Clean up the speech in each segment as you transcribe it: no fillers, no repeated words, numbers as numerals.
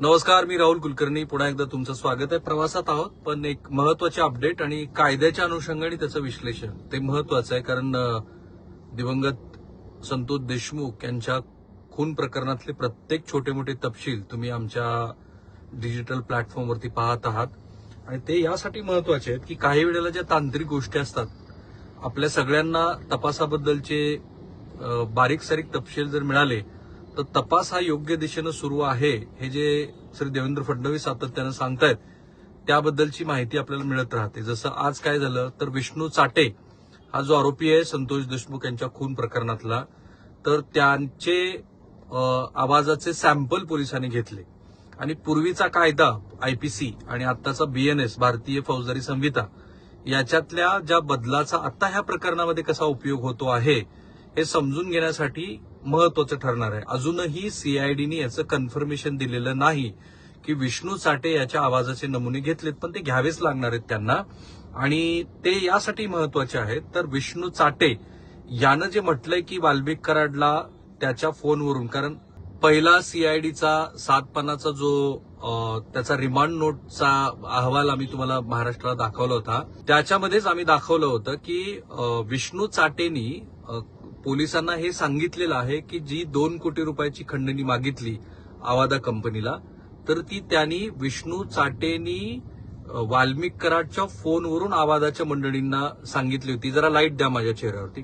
नमस्कार, मी राहुल कुलकर्णी. पुन्हा एकदा तुमचं स्वागत आहे. प्रवासात आहोत, पण एक महत्वाचे अपडेट आणि कायद्याच्या अनुषंगाने त्याचं विश्लेषण ते महत्वाचं आहे. कारण दिवंगत संतोष देशमुख यांच्या खून प्रकरणातले प्रत्येक छोटे मोठे तपशील तुम्ही आमच्या डिजिटल प्लॅटफॉर्मवरती पाहत आहात. आणि ते यासाठी महत्वाचे आहेत की काही वेळेला ज्या तांत्रिक गोष्टी असतात, आपल्या सगळ्यांना तपासाबद्दलचे बारीक सारीक तपशील जर मिळाले तर तपास हा योग्य दिशेनं सुरू आहे, हे जे श्री देवेंद्र फडणवीस सातत्यानं सांगतायत त्याबद्दलची माहिती आपल्याला मिळत राहते. जसं आज काय झालं तर विष्णू चाटे हा जो आरोपी आहे संतोष देशमुख यांच्या खून प्रकरणातला, तर त्यांचे आवाजाचे सॅम्पल पोलिसांनी घेतले आणि पूर्वीचा कायदा आयपीसी आणि आत्ताचा बीएनएस भारतीय फौजदारी संहिता याच्यातल्या ज्या बदलाचा आता ह्या प्रकरणामध्ये कसा उपयोग होतो आहे हे समजून घेण्यासाठी महत्वाचं ठरणार आहे. अजूनही सीआयडीने याचं कन्फर्मेशन दिलेलं नाही की विष्णू चाटे याच्या आवाजाचे नमुने घेतलेत, पण ते घ्यावेच लागणार आहेत त्यांना. आणि ते यासाठी महत्वाचे आहेत तर विष्णू चाटे यानं जे म्हटलंय की वाल्मिक कराडला त्याच्या फोनवरून, कारण पहिला सीआयडीचा 7 पानाचा जो त्याचा रिमांड नोटचा अहवाल आम्ही तुम्हाला महाराष्ट्राला दाखवला होता, त्याच्यामध्येच आम्ही दाखवलं होतं की विष्णू चाटेनी पोलिसांना हे सांगितलेलं आहे की जी 2 कोटी रुपयाची खंडणी मागितली आवादा कंपनीला, तर ती त्यांनी विष्णू चाटेनी वाल्मिक कराडच्या फोनवरून आवादाच्या मंडळींना सांगितली होती. जरा लाईट द्या माझ्या चेहऱ्यावरती.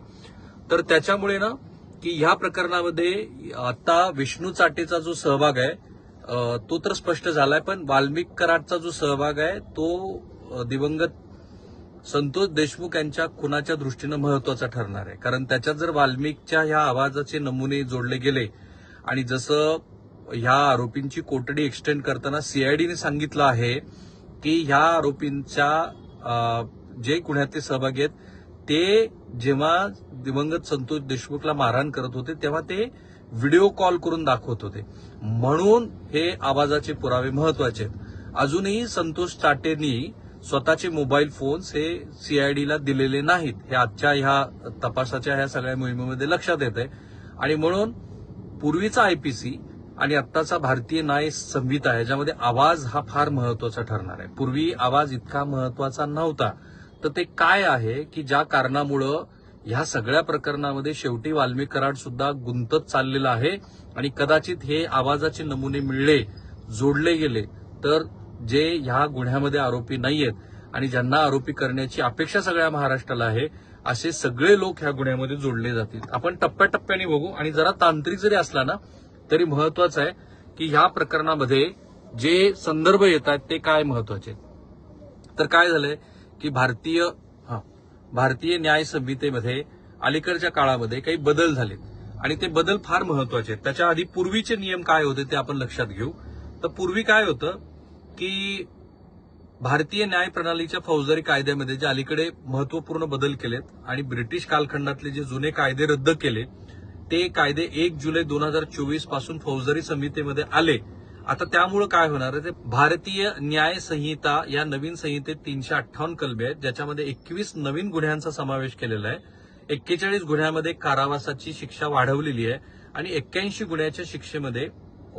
तर त्याच्यामुळे ना की ह्या प्रकरणामध्ये आता विष्णू चाटेचा जो सहभाग आहे तो तर स्पष्ट झालाय, पण वाल्मिक कराडचा जो सहभाग आहे तो दिवंगत संतोष देशमुख यांच्या खुनाच्या दृष्टीनं महत्वाचा ठरणार आहे. कारण त्याच्यात जर वाल्मिकच्या ह्या आवाजाचे नमुने जोडले गेले आणि जसं ह्या आरोपींची कोठडी एक्सटेंड करताना सीआयडीने सांगितलं आहे की ह्या आरोपींच्या जे गुन्ह्यातले सहभागी आहेत ते जेव्हा दिवंगत संतोष देशमुखला मारहाण करत होते तेव्हा ते व्हिडिओ कॉल करून दाखवत होते, म्हणून हे आवाजाचे पुरावे महत्वाचे आहेत. अजूनही संतोष चाटेंनी स्वतःचे मोबाईल फोन्स हे सीआयडीला दिलेले नाहीत, हे आजच्या ह्या तपासाच्या ह्या सगळ्या मोहिमेमध्ये लक्षात येत आहे. आणि म्हणून पूर्वीचा आयपीसी आणि आत्ताचा भारतीय न्याय संहिता ह्याच्यामध्ये आवाज हा फार महत्वाचा ठरणार आहे. पूर्वी आवाज इतका महत्वाचा नव्हता, तर ते काय आहे की ज्या कारणामुळं ह्या सगळ्या प्रकरणामध्ये शेवटी वाल्मिक कराड सुद्धा गुंतत चाललेला आहे. आणि कदाचित हे आवाजाचे नमुने मिळले, जोडले गेले तर जे ह्या गुन्ह्यामध्ये आरोपी नाहीयेत आणि ज्यांना आरोपी करण्याची अपेक्षा सगळ्या महाराष्ट्राला आहे, असे सगळे लोक ह्या गुन्ह्यामध्ये जोडले जातील. आपण टप्प्याटप्प्याने बघू. आणि जरा तांत्रिक जरी असला ना तरी महत्वाचं आहे की ह्या प्रकरणामध्ये जे संदर्भ येत आहेत ते काय महत्वाचे. तर काय झालंय की भारतीय न्याय संहितेमध्ये अलीकडच्या काळामध्ये काही बदल झालेत आणि ते बदल फार महत्वाचे आहेत. त्याच्या आधी पूर्वीचे नियम काय होते ते आपण लक्षात घेऊ. तर पूर्वी काय होतं की भारतीय न्याय प्रणालीच्या फौजदारी कायद्यामध्ये जे अलीकडे महत्वपूर्ण बदल केलेत आणि ब्रिटिश कालखंडातले जे जुने कायदे रद्द केले ते कायदे 1 जुलै 2024 पासून फौजदारी संहितेमध्ये आले. आता त्यामुळे काय होणार आहे, ते भारतीय न्याय संहिता या नवीन संहितेत 358 कलमे आहेत, ज्याच्यामध्ये 21 नवीन गुन्ह्यांचा समावेश केलेला आहे. 41 गुन्ह्यामध्ये कारावासाची शिक्षा वाढवलेली आहे आणि 81 गुन्ह्याच्या शिक्षेमध्ये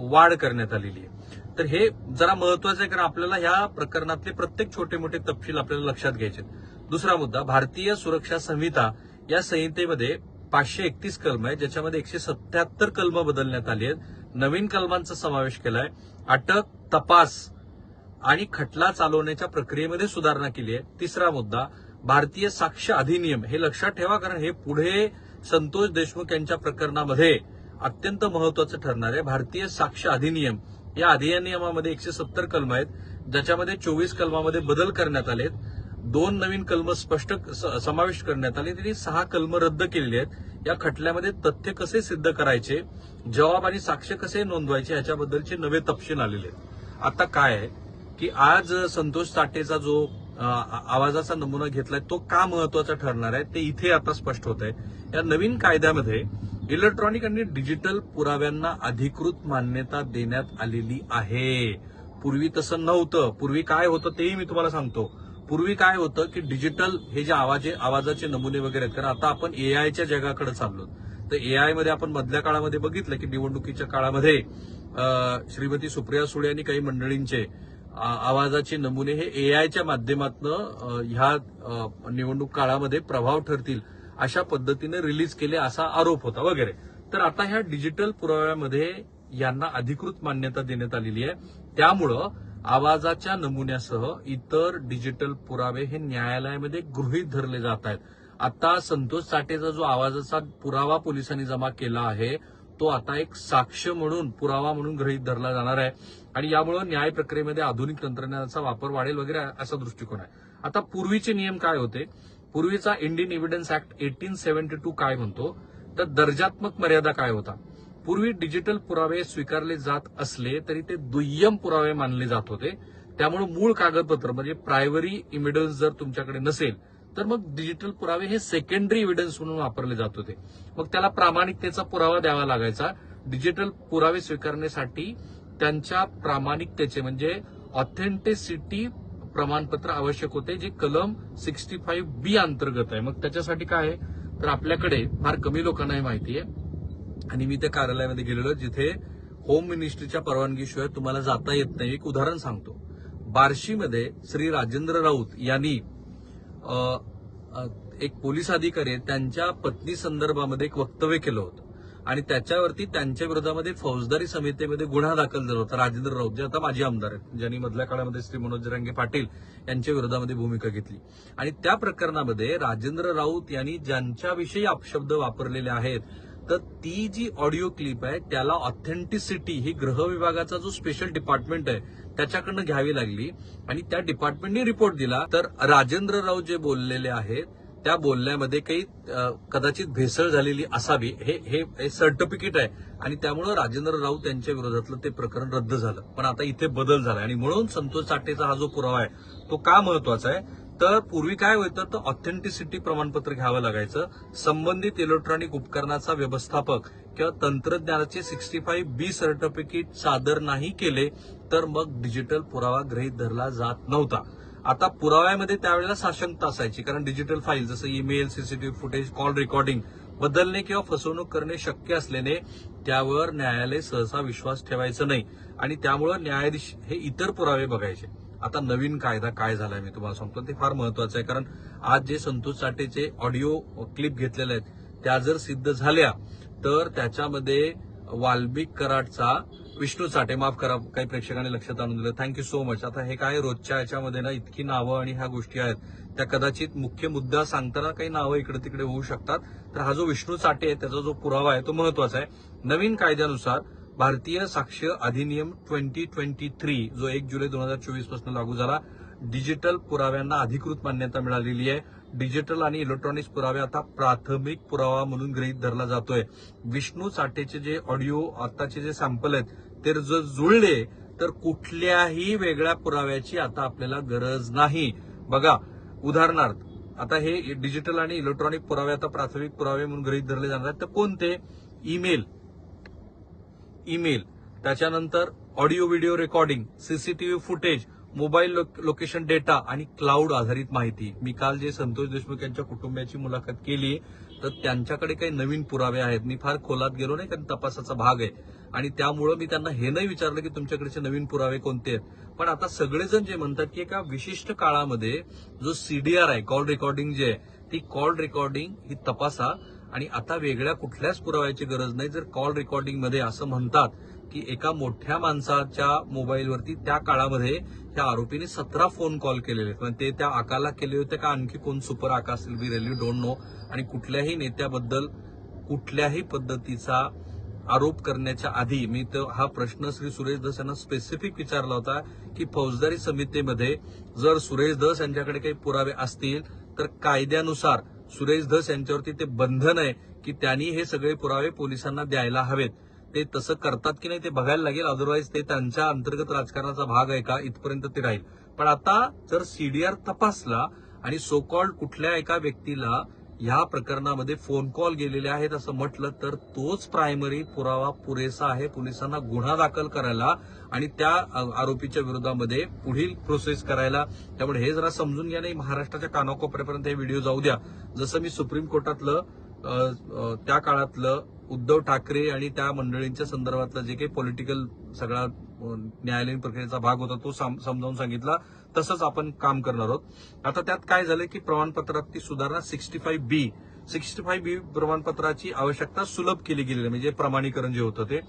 वाढ करण्यात आलेली आहे. तर हे जरा महत्वाचं आहे, कारण आपल्याला ह्या प्रकरणातले प्रत्येक छोटे मोठे तपशील आपल्याला लक्षात घ्यायचे. दुसरा मुद्दा, भारतीय सुरक्षा संहिता या संहितेमध्ये 531 कलम आहे, ज्याच्यामध्ये 177 कलम बदलण्यात आली आहेत. नवीन कलमांचा समावेश केलाय. अटक, तपास आणि खटला चालवण्याच्या प्रक्रियेमध्ये सुधारणा केली आहे. तिसरा मुद्दा, भारतीय साक्ष अधिनियम, हे लक्षात ठेवा कारण हे पुढे संतोष देशमुख यांच्या प्रकरणामध्ये अत्यंत महत्वाचं ठरणार आहे. भारतीय साक्ष अधिनियम या अधिनियमामध्ये 170 कलम आहेत, ज्याच्यामध्ये 24 कलमामध्ये बदल करण्यात आलेत. 2 नवीन कलम स्पष्ट समाविष्ट करण्यात आले, तरी 6 कलम रद्द केलेली आहेत. या खटल्यामध्ये तथ्य कसे सिद्ध करायचे, जबाब आणि साक्ष कसे नोंदवायचे याच्याबद्दलचे नवे तपशील आलेले आहेत. आता काय आहे की आज संतोष चाटेचा जो आवाजाचा नमुना घेतलाय तो का महत्वाचा ठरणार आहे ते इथे आता स्पष्ट होत आहे. या नवीन कायद्यामध्ये इलेक्ट्रॉनिक आणि डिजिटल पुराव्यांना अधिकृत मान्यता देण्यात आलेली आहे. पूर्वी तसं नव्हतं. पूर्वी काय होतं तेही मी तुम्हाला सांगतो. पूर्वी काय होतं की डिजिटल हे जे आवाजाचे नमुने वगैरे आहेत, कारण आता आपण एआयच्या जगाकडे चाललो. तर एआय मध्ये आपण मधल्या काळामध्ये बघितलं की निवडणुकीच्या काळामध्ये श्रीमती सुप्रिया सुळे आणि काही मंडळींचे आवाजाचे नमुने हे एआयच्या माध्यमातून ह्या निवडणूक काळामध्ये प्रभाव ठरतील अशा पद्धतीने रिलीज केले असा आरोप होता वगैरे. तर आता ह्या डिजिटल पुराव्यामध्ये यांना अधिकृत मान्यता देण्यात आलेली आहे. त्यामुळं आवाजाच्या नमुन्यासह इतर डिजिटल पुरावे हे न्यायालयामध्ये गृहीत धरले जात आहेत. आता संतोष साठेचा जो आवाजाचा पुरावा पोलिसांनी जमा केला आहे तो आता एक साक्ष म्हणून पुरावा म्हणून गृहीत धरला जाणार आहे आणि यामुळे न्याय प्रक्रियेमध्ये आधुनिक तंत्रज्ञानाचा वापर वाढेल वगैरे असा दृष्टिकोन आहे. आता पूर्वीचे नियम काय होते? पूर्वीचा इंडियन एव्हिडन्स ऍक्ट 1872 काय म्हणतो तर दर्जात्मक मर्यादा काय होता? पूर्वी डिजिटल पुरावे स्वीकारले जात असले तरी ते दुय्यम पुरावे मानले जात होते. त्यामुळे मूळ कागदपत्र म्हणजे प्रायमरी एव्हिडन्स जर तुमच्याकडे नसेल तर मग डिजिटल पुरावे हे सेकंडरी एव्हिडन्स म्हणून वापरले जात होते. मग त्याला प्रामाणिकतेचा पुरावा द्यावा लागायचा. डिजिटल पुरावे स्वीकारण्यासाठी त्यांच्या प्रामाणिकतेचे म्हणजे ऑथेंटिसिटी प्रमाणपत्र आवश्यक होते जे कलम 65B अंतर्गत आहे. मग त्याच्यासाठी काय आहे तर आपल्याकडे फार कमी लोकांना हे माहिती आहे आणि मी त्या कार्यालयामध्ये गेलेलो जिथे होम मिनिस्ट्रीच्या परवानगीशिवाय तुम्हाला जाता येत नाही. एक उदाहरण सांगतो. बार्शीमध्ये श्री राजेंद्र राऊत यांनी एक पोलीस अधिकारी त्यांच्या पत्नी संदर्भामध्ये एक वक्तव्य केलं होतं आणि त्याच्यावरती त्यांच्या विरोधामध्ये फौजदारी समितीमध्ये गुन्हा दाखल झाला होता. राजेंद्र राऊत जे आता माजी आमदार आहेत ज्यांनी मधल्या काळामध्ये श्री मनोज जरांगे पाटील यांच्या विरोधामध्ये भूमिका घेतली आणि त्या प्रकरणामध्ये राजेंद्र राऊत यांनी ज्यांच्याविषयी अपशब्द वापरलेले आहेत तर ती जी ऑडिओ क्लिप आहे त्याला ऑथेंटिसिटी ही गृह विभागाचा जो स्पेशल डिपार्टमेंट आहे त्याच्याकडनं घ्यावी लागली आणि त्या डिपार्टमेंटने रिपोर्ट दिला. तर राजेंद्र राऊत जे बोललेले आहेत त्या बोलण्यामध्ये काही कदाचित भेसळ झालेली असावी हे सर्टिफिकेट आहे आणि त्यामुळे राजेंद्र राऊत यांच्या विरोधातलं ते प्रकरण रद्द झालं. पण आता इथे बदल झालाय आणि म्हणून संतोष साठेचा हा जो पुरावा आहे तो का महत्वाचा आहे तर पूर्वी काय होतं तर ऑथेंटिसिटी प्रमाणपत्र घ्यावं लागायचं. संबंधित इलेक्ट्रॉनिक उपकरणाचा व्यवस्थापक किंवा तंत्रज्ञानाचे 65B सर्टिफिकेट सादर नाही केले तर मग डिजिटल पुरावा गृहीत धरला जात नव्हता. आता पुराव्यामध्ये त्यावेळेला साशंकता असायची कारण डिजिटल फाईल जसं email, CCTV footage, call recording बदलणे किंवा फसवणूक करणे शक्य असल्याने त्यावर न्यायालय सहसा विश्वास ठेवायचं नाही आणि त्यामुळे न्यायाधीश हे इतर पुरावे बघायचे. आता नवीन कायदा काय झालाय मी तुम्हाला सांगतो ते फार महत्वाचं आहे कारण आज जे संतोष साठेचे ऑडिओ क्लिप घेतलेले आहेत त्या जर सिद्ध झाल्या तर त्याच्यामध्ये वाल्मिक कराडचा विष्णू साठे, माफ करा काही प्रेक्षकांनी लक्षात आणून दिलं, थँक्यू सो मच. आता हे काय रोजच्या याच्यामध्ये ना इतकी नावं आणि ह्या गोष्टी आहेत त्या कदाचित मुख्य मुद्दा सांगताना काही नावं इकडे तिकडे होऊ शकतात. तर हा जो विष्णू साठे आहे त्याचा जो पुरावा आहे तो महत्वाचा आहे. नवीन कायद्यानुसार भारतीय साक्ष अधिनियम 2023 जो 1 जुलै 2024 पासून लागू झाला डिजिटल पुराव्यांना अधिकृत मान्यता मिळालेली आहे. डिजिटल आणि इलेक्ट्रॉनिक्स पुरावे आता प्राथमिक पुरावा म्हणून गृहीत धरला जातोय. विष्णू साठेचे जे ऑडिओ आताचे जे सॅम्पल आहेत ते जर जुळले तर कुठल्याही वेगळ्या पुराव्याची आता आपल्याला गरज नाही. बघा उदाहरणार्थ आता हे डिजिटल आणि इलेक्ट्रॉनिक पुरावे आता प्राथमिक पुरावे म्हणून गृहीत धरले जाणार आहेत तर कोणते? ईमेल, त्याच्यानंतर audio video recording, CCTV footage, mobile location data आणि क्लाउड आधारित माहिती. मी काल जे संतोष देशमुख यांच्या कुटुंबियाची मुलाखत केली तर त्यांच्याकडे काही नवीन पुरावे आहेत. मी फार खोलात गेलो नाही कारण तपासाचा भाग आहे आणि त्यामुळे मी त्यांना हे नाही विचारलं की तुमच्याकडचे नवीन पुरावे कोणते आहेत. पण आता सगळेजण जे म्हणतात की एका विशिष्ट काळामध्ये जो सीडीआर आहे कॉल रेकॉर्डिंग जे आहे ती कॉल रेकॉर्डिंग ही तपासा आणि आता वेगळ्या कुठल्याच पुराव्याची गरज नाही. जर कॉल रेकॉर्डिंग मध्ये असं म्हणतात की एका मोठ्या माणसाच्या मोबाईलवरती त्या काळामध्ये त्या आरोपीने 17 फोन कॉल केलेले पण ते त्या आकाला केले होते का आणखी कोण सुपर आका असेल वी रिअली डोंट नो. आणि कुठल्याही नेत्याबद्दल कुठल्याही पद्धतीचा आरोप करण्याच्या आधी मी तर हा प्रश्न श्री सुरेश धस यांना स्पेसिफिक विचारला होता की फौजदारी समितीमध्ये जर सुरेश धस यांच्याकडे काही पुरावे असतील तर कायद्यानुसार सुरेश धस यांच्यावरती ते बंधन आहे की त्यांनी हे सगळे पुरावे पोलिसांना द्यायला हवेत. ते तसं करतात की नाही ते बघायला लागेल. अदरवाईज ते त्यांच्या अंतर्गत राजकारणाचा भाग आहे का इथपर्यंत ते राहील. पण आता जर सीडीआर तपासला आणि सो कॉल्ड कुठल्या एका व्यक्तीला ह्या प्रकरणामध्ये फोन कॉल गेलेले आहेत असं म्हटलं तर तोच प्रायमरी पुरावा पुरेसा आहे पोलिसांना गुन्हा दाखल करायला आणि त्या आरोपीच्या विरोधामध्ये पुढील प्रोसेस करायला. त्यामुळे हे जरा समजून घ्या. नाही महाराष्ट्राच्या कानाकोपऱ्यापर्यंत हे व्हिडिओ जाऊ द्या. जसं मी सुप्रीम कोर्टातलं त्या काळातलं उद्धव ठाकरे आणि त्या मंडळींच्या संदर्भातलं जे काही पॉलिटिकल सगळा न्यायालयीन प्रक्रियेचा भाग होता तो समजावून सांगितला. तसंच आपण काम करणार आहोत. आता त्यात काय झालं की प्रमाणपत्रात ती सुधारणा 65B प्रमाणपत्राची आवश्यकता सुलभ केली गेली आहे. म्हणजे प्रमाणीकरण जे होतं ते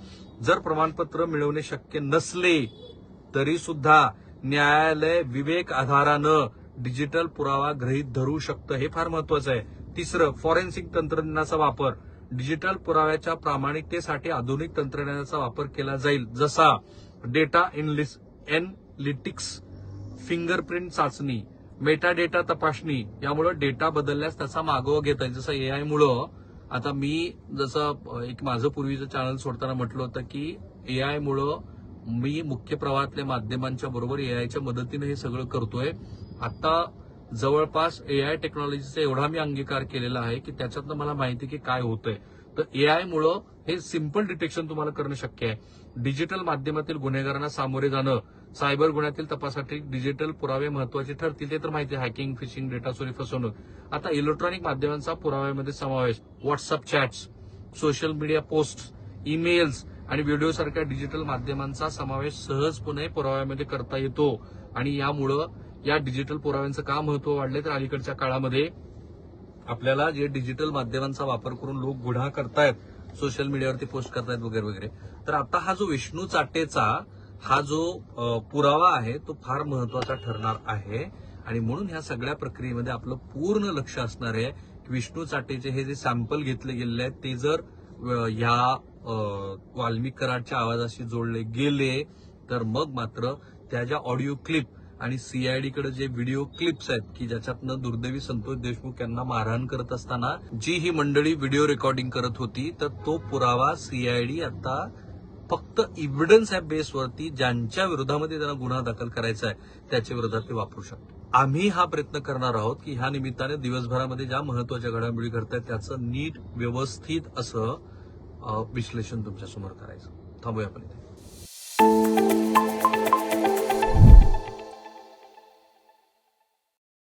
जर प्रमाणपत्र मिळवणे शक्य नसले तरी सुद्धा न्यायालय विवेक आधारानं डिजिटल पुरावा गृहीत धरू शकतं. हे फार महत्वाचं आहे. तिसरं, फॉरेन्सिक तंत्रज्ञानाचा वापर. डिजिटल पुराव्याच्या प्रामाणिकतेसाठी आधुनिक तंत्रज्ञानाचा वापर केला जाईल, जसा डेटा एनालिटिक्स, फिंगरप्रिंट चाचणी, मेटा डेटा तपासणी. यामुळे डेटा बदलल्यास त्याचा मागोवा घेता येईल. जसं एआय मुळे आता मी जसं एक माझं पूर्वीचं चॅनल सोडताना म्हटलं होतं की एआय मुळे मी मुख्य प्रवाहातल्या माध्यमांच्या बरोबर एआयच्या मदतीने हे सगळं करतोय. आता जवळपास एआय टेक्नॉलॉजीचा एवढा मी अंगीकार केलेला आहे की त्याच्यातनं मला माहिती की काय होतंय. तर एआय मुळे हे सिम्पल डिटेक्शन तुम्हाला करणं शक्य आहे. डिजिटल माध्यमातील गुन्हेगारांना सामोरे जाणं, सायबर गुन्ह्यातील तपासासाठी डिजिटल पुरावे महत्वाचे ठरतील. ते तर माहिती आहे, हॅकिंग, फिशिंग, डेटा चोरी, फसवणूक. आता इलेक्ट्रॉनिक माध्यमांचा पुराव्यामध्ये समावेश, WhatsApp chats, social media post, emails आणि व्हिडिओसारख्या डिजिटल माध्यमांचा समावेश सहजपणे पुराव्यामध्ये करता येतो. आणि यामुळं या डिजिटल पुराव्यांचं का महत्व वाढलंय तर अलीकडच्या काळामध्ये आपल्याला जे डिजिटल माध्यमांचा वापर करून लोक गुन्हा करतायत, सोशल मीडियावरती पोस्ट करतायत वगैरे वगैरे. तर आता हा जो विष्णू चाटेचा हा जो पुरावा आहे तो फार महत्वाचा ठरणार आहे. आणि म्हणून ह्या सगळ्या प्रक्रियेमध्ये आपलं पूर्ण लक्ष असणार आहे की विष्णू चाटेचे हे जे सॅम्पल घेतले गेलेले आहेत ते जर ह्या वाल्मिक कराडच्या आवाजाशी जोडले गेले तर मग मात्र त्या ज्या ऑडिओ क्लिप आणि सीआयडीकडे जे व्हिडिओ क्लिप्स आहेत की ज्याच्यातनं दुर्दैवी संतोष देशमुख यांना मारहाण करत असताना जी ही मंडळी व्हिडिओ रेकॉर्डिंग करत होती, तर तो पुरावा सीआयडी आता फक्त इव्हिडन्स ह्या बेसवरती ज्यांच्या विरोधामध्ये त्यांना गुन्हा दाखल करायचा आहे त्याच्या विरोधात ते वापरू शकतो. आम्ही हा प्रयत्न करणार आहोत की ह्या निमित्ताने दिवसभरामध्ये ज्या महत्वाच्या घडामोडी घडतायत त्याचं नीट व्यवस्थित असं विश्लेषण तुमच्यासमोर करायचं. थांबूया आपण इथे.